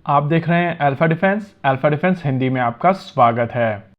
आप देख रहे हैं अल्फा डिफेंस हिंदी में आपका स्वागत है।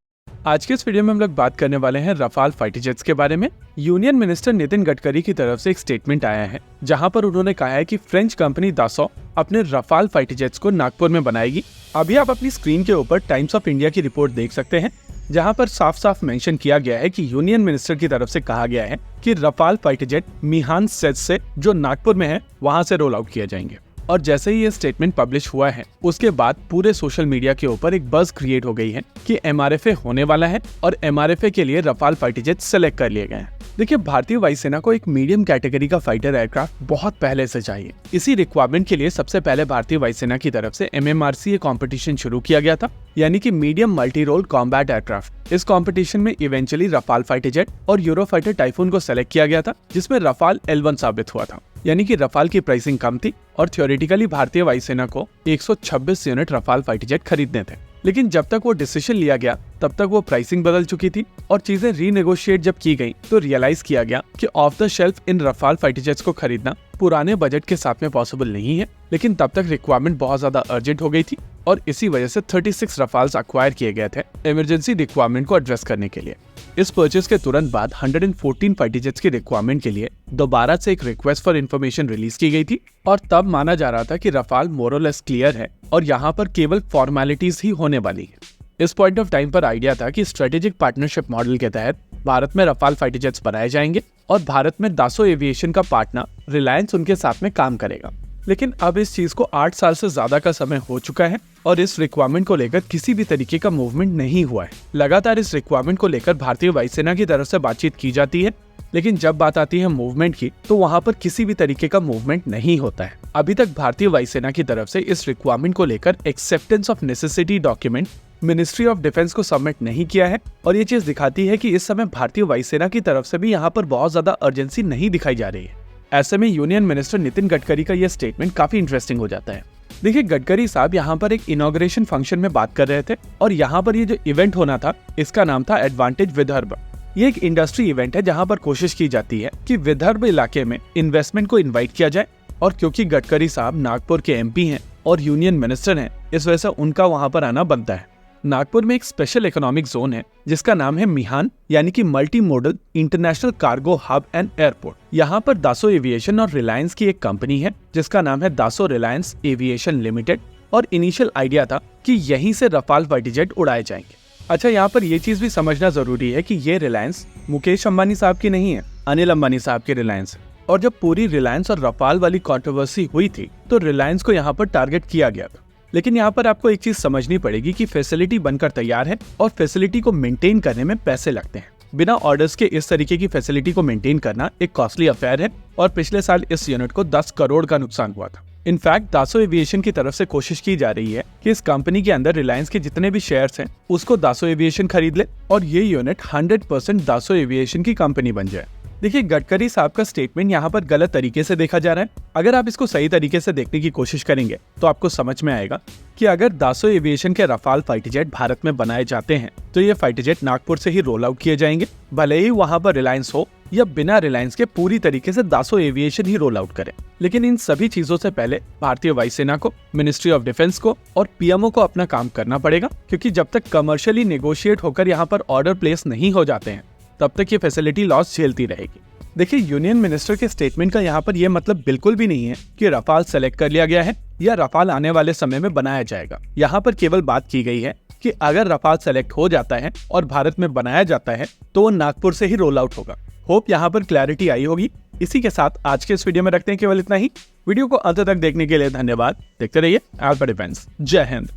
आज के इस वीडियो में हम लोग बात करने वाले हैं रफाल फाइटर जेट्स के बारे में। यूनियन मिनिस्टर नितिन गडकरी की तरफ से एक स्टेटमेंट आया है जहां पर उन्होंने कहा है कि फ्रेंच कंपनी दासो अपने रफाल फाइटर जेट्स को नागपुर में बनाएगी। अभी आप अपनी स्क्रीन के ऊपर टाइम्स ऑफ इंडिया की रिपोर्ट देख सकते हैं जहां पर साफ साफ मेंशन किया गया है कि यूनियन मिनिस्टर की तरफ से कहा गया है कि रफाल फाइटर जेट मिहान सेज से जो नागपुर में है वहां से रोल आउट किए जाएंगे। और जैसे ही ये स्टेटमेंट पब्लिश हुआ है उसके बाद पूरे सोशल मीडिया के ऊपर एक बज़ क्रिएट हो गई है कि एमआरएफए होने वाला है और एमआरएफए के लिए रफाल फाइटर जेट सेलेक्ट कर लिए गए हैं। देखिए, भारतीय वायुसेना को एक मीडियम कैटेगरी का फाइटर एयरक्राफ्ट बहुत पहले से चाहिए। इसी रिक्वायरमेंट के लिए सबसे पहले भारतीय वायुसेना की तरफ से MMRCA कंपटीशन शुरू किया गया था, यानी कि medium multi role combat aircraft. इस कंपटीशन में इवेंचुअली रफाल फाइटर जेट और यूरोफाइटर टाइफून को सेलेक्ट किया गया था, जिसमें रफाल L1 साबित हुआ था। यानी कि रफाल की प्राइसिंग कम थी और थ्योरेटिकली भारतीय वायुसेना को 126 यूनिट रफाल फाइटर जेट खरीदने थे। लेकिन जब तक वो डिसीजन लिया गया तब तक वो प्राइसिंग बदल चुकी थी और चीजें रीनेगोशिएट जब की गई तो रियलाइज किया गया कि of the shelf in Rafale fighter jets को खरीदना पुराने बजट के साथ में पॉसिबल नहीं है। लेकिन तब तक रिक्वायरमेंट बहुत ज्यादा अर्जेंट हो गई थी और इसी वजह से 36 रफाल्स अक्वायर किए गए थे इमरजेंसी रिक्वायरमेंट को एड्रेस करने के लिए। इस परचेज के तुरंत बाद 114 फाइटर जेट्स की रिक्वायरमेंट के लिए दोबारा से एक रिक्वेस्ट फॉर इन्फॉर्मेशन रिलीज की गई थी और तब माना जा रहा था कि रफाल मोर और लेस क्लियर है और यहाँ पर केवल फॉर्मेलिटीज ही होने वाली है। इस पॉइंट ऑफ टाइम पर आइडिया था कि स्ट्रेटेजिक पार्टनरशिप मॉडल के तहत भारत में रफाल फाइटर जेट्स बनाए जाएंगे और भारत में दासो एविएशन का पार्टनर रिलायंस उनके साथ में काम करेगा। लेकिन अब इस चीज को 8 साल से ज्यादा का समय हो चुका है और इस रिक्वायरमेंट को लेकर किसी भी तरीके का मूवमेंट नहीं हुआ है। लगातार इस रिक्वायरमेंट को लेकर भारतीय वायुसेना की तरफ से बातचीत की जाती है, लेकिन जब बात आती है मूवमेंट की तो वहां पर किसी भी तरीके का मूवमेंट नहीं होता है। अभी तक भारतीय वायुसेना की तरफ से इस रिक्वायरमेंट को लेकर acceptance of necessity document ministry of defence को सबमिट नहीं किया है और ये चीज दिखाती है कि इस समय भारतीय वायुसेना की तरफ से भी यहाँ पर बहुत ज्यादा अर्जेंसी नहीं दिखाई जा रही है। ऐसे में यूनियन मिनिस्टर नितिन गडकरी का यह स्टेटमेंट काफी इंटरेस्टिंग हो जाता है। देखिए, गडकरी साहब यहाँ पर एक इनॉग्रेशन फंक्शन में बात कर रहे थे और यहाँ पर ये जो इवेंट होना था इसका नाम था एडवांटेज विदर्भ। ये एक इंडस्ट्री इवेंट है जहाँ पर कोशिश की जाती है कि विदर्भ इलाके में इन्वेस्टमेंट को इन्वाइट किया जाए और क्योंकि गडकरी साहब नागपुर के MP हैं और यूनियन मिनिस्टर हैं, इस वजह से उनका वहाँ पर आना बनता है। नागपुर में एक स्पेशल इकोनॉमिक जोन है जिसका नाम है मिहान, यानी कि multi modal international cargo hub and airport. यहाँ पर दासो एविएशन और रिलायंस की एक कंपनी है जिसका नाम है दासो रिलायंस एविएशन लिमिटेड और इनिशियल आइडिया था कि यहीं से रफाल फाइटर जेट उड़ाए जाएंगे। अच्छा, यहाँ पर ये चीज भी समझना जरूरी है कि ये रिलायंस मुकेश अंबानी साहब की नहीं है, अनिल अंबानी साहब की रिलायंस है। और जब पूरी रिलायंस और रफाल वाली कंट्रोवर्सी हुई थी तो रिलायंस को यहाँ पर टारगेट किया गया था। लेकिन यहाँ पर आपको एक चीज समझनी पड़ेगी कि फैसिलिटी बनकर तैयार है और फैसिलिटी को मेंटेन करने में पैसे लगते हैं। बिना ऑर्डर्स के इस तरीके की फैसिलिटी को मेंटेन करना एक कॉस्टली अफेयर है और पिछले साल इस यूनिट को 10 करोड़ का नुकसान हुआ था। इनफैक्ट दासो एविएशन की तरफ से कोशिश की जा रही है कि इस कंपनी के अंदर रिलायंस के जितने भी शेयर्स हैं उसको दासो एविएशन खरीद ले और ये यूनिट 100% दासो एविएशन की कंपनी बन जाए। देखिए, गडकरी साहब का स्टेटमेंट यहाँ पर गलत तरीके से देखा जा रहा है। अगर आप इसको सही तरीके से देखने की कोशिश करेंगे तो आपको समझ में आएगा कि अगर दासो एविएशन के रफाल फाइटर जेट भारत में बनाए जाते हैं तो ये फाइटर जेट नागपुर से ही रोल आउट किए जाएंगे, भले ही वहाँ पर रिलायंस हो या बिना रिलायंस के पूरी तरीके से दासो एविएशन ही रोल आउट करे। लेकिन इन सभी चीजों से पहले भारतीय वायुसेना को, मिनिस्ट्री ऑफ डिफेंस को और PMO को अपना काम करना पड़ेगा, क्योंकि जब तक कमर्शियली नेगोशिएट होकर यहाँ पर ऑर्डर प्लेस नहीं हो जाते हैं तब तक ये फैसिलिटी लॉस झेलती रहेगी। देखिए, यूनियन मिनिस्टर के स्टेटमेंट का यहाँ पर यह मतलब बिल्कुल भी नहीं है कि रफाल सेलेक्ट कर लिया गया है या रफाल आने वाले समय में बनाया जाएगा। यहाँ पर केवल बात की गई है कि अगर रफाल सेलेक्ट हो जाता है और भारत में बनाया जाता है तो वो नागपुर से ही रोल आउट होगा। होप यहाँ पर क्लैरिटी आई होगी। इसी के साथ आज के इस वीडियो में रखते हैं केवल इतना ही। वीडियो को अंत तक देखने के लिए धन्यवाद। देखते रहिए अल्फा डिफेंस। जय हिंद।